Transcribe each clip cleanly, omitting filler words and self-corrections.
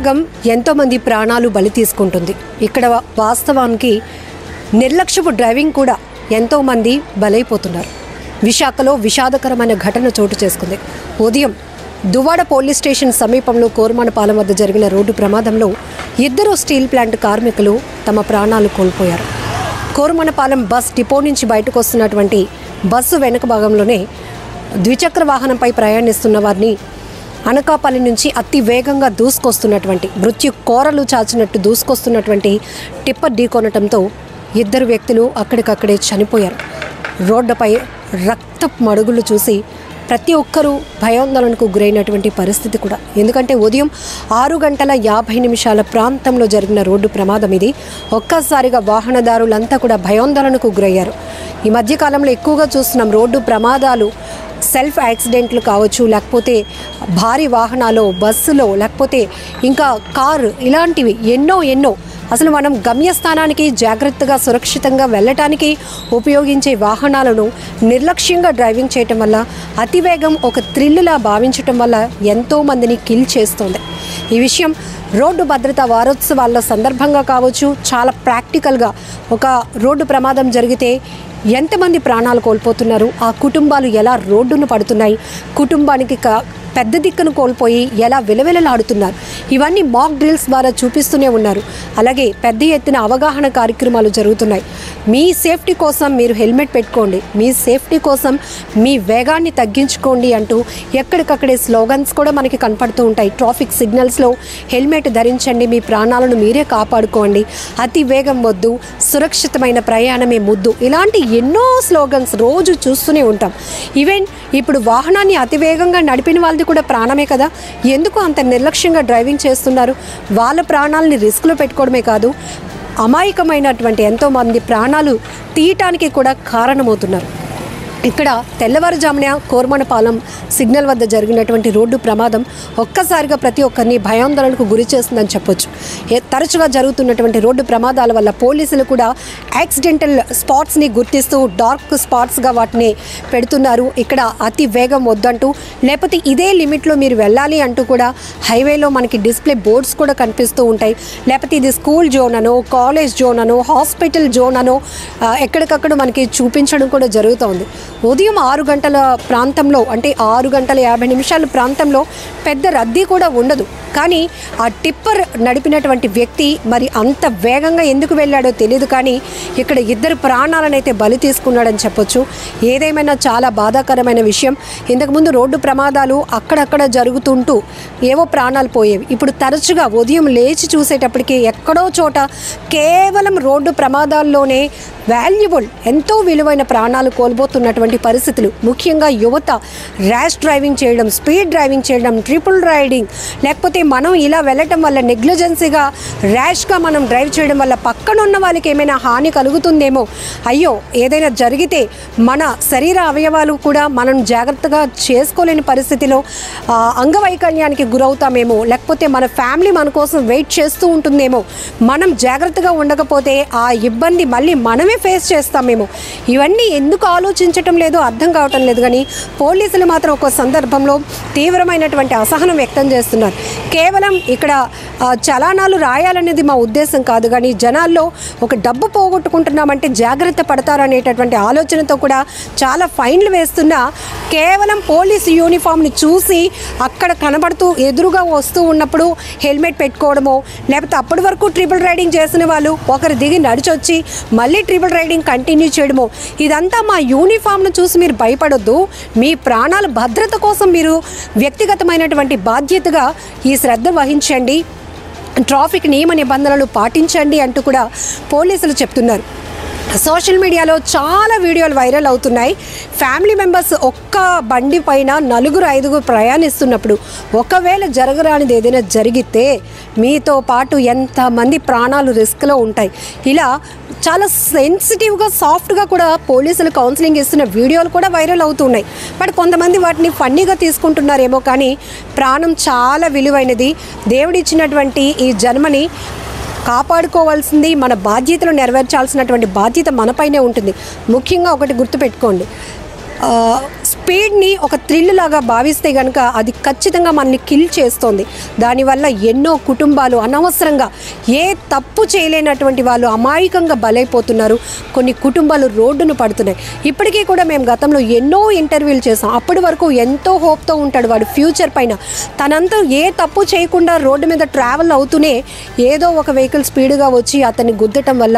అతివేగం ఎంతోమంది ప్రాణాలు బలి తీసుకుంటుంది. ఇక్కడ వాస్తవానికి నిర్లక్ష్యపు డ్రైవింగ్ కూడా ఎంతోమంది బలైపోతున్నారు. విశాఖలో విషాదకరమైన ఘటన చోటు చేసుకుంది. ఉదయం దువ్వాడ పోలీస్ స్టేషన్ సమీపంలో కోరమనపాలెం వద్ద జరిగిన రోడ్డు ప్రమాదంలో 2 స్టీల్ ప్లాంట్ కార్మికులు తమ ప్రాణాలు కోల్పోయారు. కోరమనపాలెం బస్ డిపో నుంచి బయటకు వస్తున్నటువంటి బస్సు వెనుక భాగంలోనే ద్విచక్ర వాహనంపై ప్రయాణిస్తున్న వారిని అనకాపల్లి నుంచి అతి వేగంగా దూసుకొస్తున్నటువంటి మృత్యు కోరలు చాచినట్టు దూసుకొస్తున్నటువంటి టిప్పర్ ఢీకొనటంతో 2 వ్యక్తులు అక్కడికక్కడే చనిపోయారు. రోడ్డుపై రక్తపు మడుగులు చూసి ప్రతి ఒక్కరూ భయాందోళనకు గురైనటువంటి పరిస్థితి కూడా. ఎందుకంటే ఉదయం 6:50 ప్రాంతంలో జరిగిన రోడ్డు ప్రమాదం ఇది. ఒక్కసారిగా వాహనదారులంతా కూడా భయాందోళనకు గురయ్యారు. ఈ మధ్యకాలంలో ఎక్కువగా చూస్తున్నాం రోడ్డు ప్రమాదాలు, సెల్ఫ్ యాక్సిడెంట్లు కావచ్చు, లేకపోతే భారీ వాహనాలు, బస్సులో, లేకపోతే ఇంకా కారు, ఇలాంటివి ఎన్నో అసలు మనం గమ్యస్థానానికి జాగ్రత్తగా సురక్షితంగా వెళ్ళటానికి ఉపయోగించే వాహనాలను నిర్లక్ష్యంగా డ్రైవింగ్ చేయటం వల్ల, అతివేగం ఒక థ్రిల్లా భావించటం వల్ల ఎంతోమందిని కిల్ చేస్తోంది. ఈ విషయం రోడ్డు భద్రతా వారోత్సవాల సందర్భంగా కావచ్చు, చాలా ప్రాక్టికల్గా ఒక రోడ్డు ప్రమాదం జరిగితే ఎంతమంది ప్రాణాలు కోల్పోతున్నారు, ఆ కుటుంబాలు ఎలా రోడ్డును పడుతున్నాయి, కుటుంబానికి పెద్ద దిక్కును కోల్పోయి ఎలా విలవిలలాడుతున్నారు, ఇవన్నీ మాక్ డ్రిల్స్ ద్వారా చూపిస్తూనే ఉన్నారు. అలాగే పెద్ద ఎత్తున అవగాహన కార్యక్రమాలు జరుగుతున్నాయి. మీ సేఫ్టీ కోసం మీరు హెల్మెట్ పెట్టుకోండి, మీ సేఫ్టీ కోసం మీ వేగాన్ని తగ్గించుకోండి అంటూ ఎక్కడికక్కడే స్లోగన్స్ కూడా మనకి కనపడుతూ ఉంటాయి. ట్రాఫిక్ సిగ్నల్స్లో హెల్మెట్ ధరించండి, మీ ప్రాణాలను మీరే కాపాడుకోండి, అతి వేగం వద్దు, సురక్షితమైన ప్రయాణమే ముద్దు, ఇలాంటి ఎన్నో స్లోగన్స్ రోజు చూస్తూనే ఉంటాం. ఈవెన్ ఇప్పుడు వాహనాన్ని అతివేగంగా నడిపిన వాళ్ళది కూడా ప్రాణమే కదా. ఎందుకు అంత నిర్లక్ష్యంగా డ్రైవింగ్ చేస్తున్నారు? వాళ్ళ ప్రాణాలని రిస్క్లో పెట్టుకోవడమే కాదు, అమాయకమైనటువంటి ఎంతోమంది ప్రాణాలు తీయటానికి కూడా కారణమవుతున్నారు. ఇక్కడ తెల్లవారుజామున కోరమనపాలెం సిగ్నల్ వద్ద జరిగినటువంటి రోడ్డు ప్రమాదం ఒక్కసారిగా ప్రతి ఒక్కరిని భయాందోళనకు గురి చేస్తుందని చెప్పొచ్చు. తరచుగా జరుగుతున్నటువంటి రోడ్డు ప్రమాదాల వల్ల పోలీసులు కూడా యాక్సిడెంటల్ స్పాట్స్ని గుర్తిస్తూ డార్క్ స్పాట్స్గా వాటిని పెడుతున్నారు. ఇక్కడ అతి వేగం వద్దంటూ, లేకపోతే ఇదే లిమిట్లో మీరు వెళ్ళాలి అంటూ కూడా హైవేలో మనకి డిస్ప్లే బోర్డ్స్ కూడా కనిపిస్తూ ఉంటాయి. లేకపోతే ఇది స్కూల్ జోన్ అనో, కాలేజ్ జోన్ అనో, హాస్పిటల్ జోన్ అనో ఎక్కడికక్కడ మనకి చూపించడం కూడా జరుగుతోంది. ఉదయం 6 గంటల ప్రాంతంలో, అంటే 6:50 ప్రాంతంలో పెద్ద రద్దీ కూడా ఉండదు. కానీ ఆ టిప్పర్ నడిపినటువంటి వ్యక్తి మరి అంత వేగంగా ఎందుకు వెళ్ళాడో తెలియదు. కానీ ఇక్కడ 2 ప్రాణాలనైతే బలి తీసుకున్నాడని చెప్పొచ్చు. ఏదేమైనా చాలా బాధాకరమైన విషయం. ఇంతకుముందు రోడ్డు ప్రమాదాలు అక్కడక్కడ జరుగుతుంటూ ఏవో ప్రాణాలు పోయేవి. ఇప్పుడు తరచుగా ఉదయం లేచి చూసేటప్పటికి ఎక్కడో చోట కేవలం రోడ్డు ప్రమాదాల్లోనే వాల్యుబుల్, ఎంతో విలువైన ప్రాణాలు కోల్పోతున్నటువంటి పరిస్థితులు. ముఖ్యంగా యువత ర్యాష్ డ్రైవింగ్ చేయడం, స్పీడ్ డ్రైవింగ్ చేయడం, ట్రిపుల్ రైడింగ్, లేకపోతే మనం ఇలా వెళ్ళటం వల్ల నెగ్లిజెన్సీగా ర్యాష్గా మనం డ్రైవ్ చేయడం వల్ల పక్కన ఉన్న వాళ్ళకి ఏమైనా హాని కలుగుతుందేమో, అయ్యో ఏదైనా జరిగితే మన శరీర అవయవాలు కూడా మనం జాగ్రత్తగా చేసుకోలేని పరిస్థితిలో అంగవైకల్యానికి గురవుతామేమో, లేకపోతే మన ఫ్యామిలీ మన కోసం వెయిట్ చేస్తూ ఉంటుందేమో, మనం జాగ్రత్తగా ఉండకపోతే ఆ ఇబ్బంది మళ్ళీ మనమే ఫేస్ చేస్తామేమో, ఇవన్నీ ఎందుకు ఆలోచించటం లేదో అర్థం కావటం లేదు. కానీ పోలీసులు మాత్రం ఒక సందర్భంలో తీవ్రమైనటువంటి అసహనం వ్యక్తం చేస్తున్నారు. కేవలం ఇక్కడ చలానాలు రాయాలనేది మా ఉద్దేశం కాదు, కానీ జనాల్లో ఒక డబ్బు పోగొట్టుకుంటున్నామంటే జాగ్రత్త పడతారనేటటువంటి ఆలోచనతో కూడా చాలా ఫైన్లు వేస్తున్నా కేవలం పోలీసు యూనిఫామ్ని చూసి అక్కడ కనబడుతూ ఎదురుగా వస్తూ ఉన్నప్పుడు హెల్మెట్ పెట్టుకోవడమో, లేకపోతే అప్పటి వరకు ట్రిపుల్ రైడింగ్ చేసిన వాళ్ళు ఒకరు దిగి నడిచొచ్చి మళ్ళీ ట్రిపుల్ రైడింగ్ కంటిన్యూ చేయడమో, ఇదంతా మా యూనిఫామ్ను చూసి మీరు భయపడొద్దు, మీ ప్రాణాల భద్రత కోసం మీరు వ్యక్తిగతమైనటువంటి బాధ్యతగా ఈ శ్రద్ధ వహించండి, ట్రాఫిక్ నియమ నిబంధనలు పాటించండి అంటూ కూడా పోలీసులు చెప్తున్నారు. సోషల్ మీడియాలో చాలా వీడియోలు వైరల్ అవుతున్నాయి. ఫ్యామిలీ మెంబర్స్ ఒక్క బండి పైన 4-5 ప్రయాణిస్తున్నప్పుడు ఒకవేళ జరగరానిది ఏదైనా జరిగితే మీతో పాటు ఎంతమంది ప్రాణాలు రిస్క్లో ఉంటాయి. ఇలా చాలా సెన్సిటివ్గా, సాఫ్ట్గా కూడా పోలీసులు కౌన్సిలింగ్ ఇస్తున్న వీడియోలు కూడా వైరల్ అవుతున్నాయి. బట్ కొంతమంది వాటిని ఫన్నీగా తీసుకుంటున్నారేమో, కానీ ప్రాణం చాలా విలువైనది. దేవుడిచ్చినటువంటి ఈ జన్మని కాపాడుకోవాల్సింది, మన బాధ్యతలు నెరవేర్చాల్సినటువంటి బాధ్యత మనపైనే ఉంటుంది. ముఖ్యంగా ఒకటి గుర్తుపెట్టుకోండి, స్పీడ్ని ఒక థ్రిల్ లాగా భావిస్తే కనుక అది ఖచ్చితంగా మనల్ని కిల్ చేస్తుంది. దానివల్ల ఎన్నో కుటుంబాలు అనవసరంగా ఏ తప్పు చేయలేనటువంటి వాళ్ళు అమాయకంగా బలైపోతున్నారు. కొన్ని కుటుంబాలు రోడ్డును పడుతున్నాయి. ఇప్పటికీ కూడా మేము గతంలో ఎన్నో ఇంటర్వ్యూలు చేసాం. అప్పటి వరకు ఎంతో హోప్తో ఉంటాడు వాడు ఫ్యూచర్ పైన. తనంతా ఏ తప్పు చేయకుండా రోడ్డు మీద ట్రావెల్ అవుతూనే ఏదో ఒక వెహికల్ స్పీడ్గా వచ్చి అతన్ని గుద్దటం వల్ల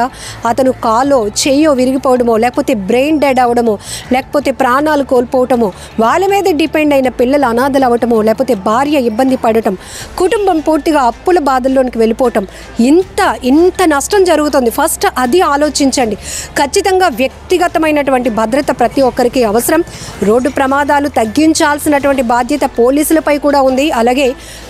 అతను కాలో చెయ్యో విరిగిపోవడమో, లేకపోతే బ్రెయిన్ డెడ్ అవ్వడమో, లేకపోతే ప్రాణాలు కోల్పోవటమో, వాళ్ళ మీద డిపెండ్ అయిన పిల్లలు అనాథలు అవ్వటమో, లేకపోతే భార్య ఇబ్బంది పడటం, కుటుంబం పూర్తిగా అప్పుల బాధల్లోనికి వెళ్ళిపోవటం, ఇంత నష్టం జరుగుతుంది. ఫస్ట్ అది ఆలోచించండి. ఖచ్చితంగా వ్యక్తిగతమైనటువంటి భద్రత ప్రతి ఒక్కరికి అవసరం. రోడ్డు ప్రమాదాలు తగ్గించాల్సినటువంటి బాధ్యత పోలీసులపై కూడా ఉంది, అలాగే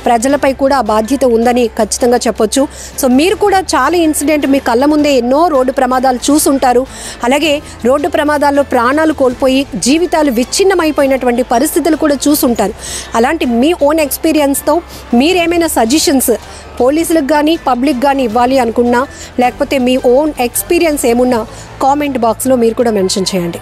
ప్రజలపై కూడా ఆ బాధ్యత ఉందని ఖచ్చితంగా చెప్పొచ్చు. సో మీరు కూడా చాలా ఇన్సిడెంట్ మీ కళ్ళ ముందే ఎన్నో రోడ్డు ప్రమాదాలు చూసుంటారు. అలాగే రోడ్డు ప్రమాదాల్లో ప్రాణాలు కోల్పోయి జీవితాలు విచ్ఛిన్నమైపోయినటువంటి పరిస్థితులు కూడా చూసుంటారు. అలాంటి మీ ఓన్ ఎక్స్పీరియన్స్తో మీరేమైనా సజెషన్స్ పోలీసులకు కానీ పబ్లిక్ కానీ ఇవ్వాలి అనుకున్నా, లేకపోతే మీ ఓన్ ఎక్స్పీరియన్స్ ఏమున్నా కామెంట్ బాక్స్లో మీరు కూడా మెన్షన్ చేయండి.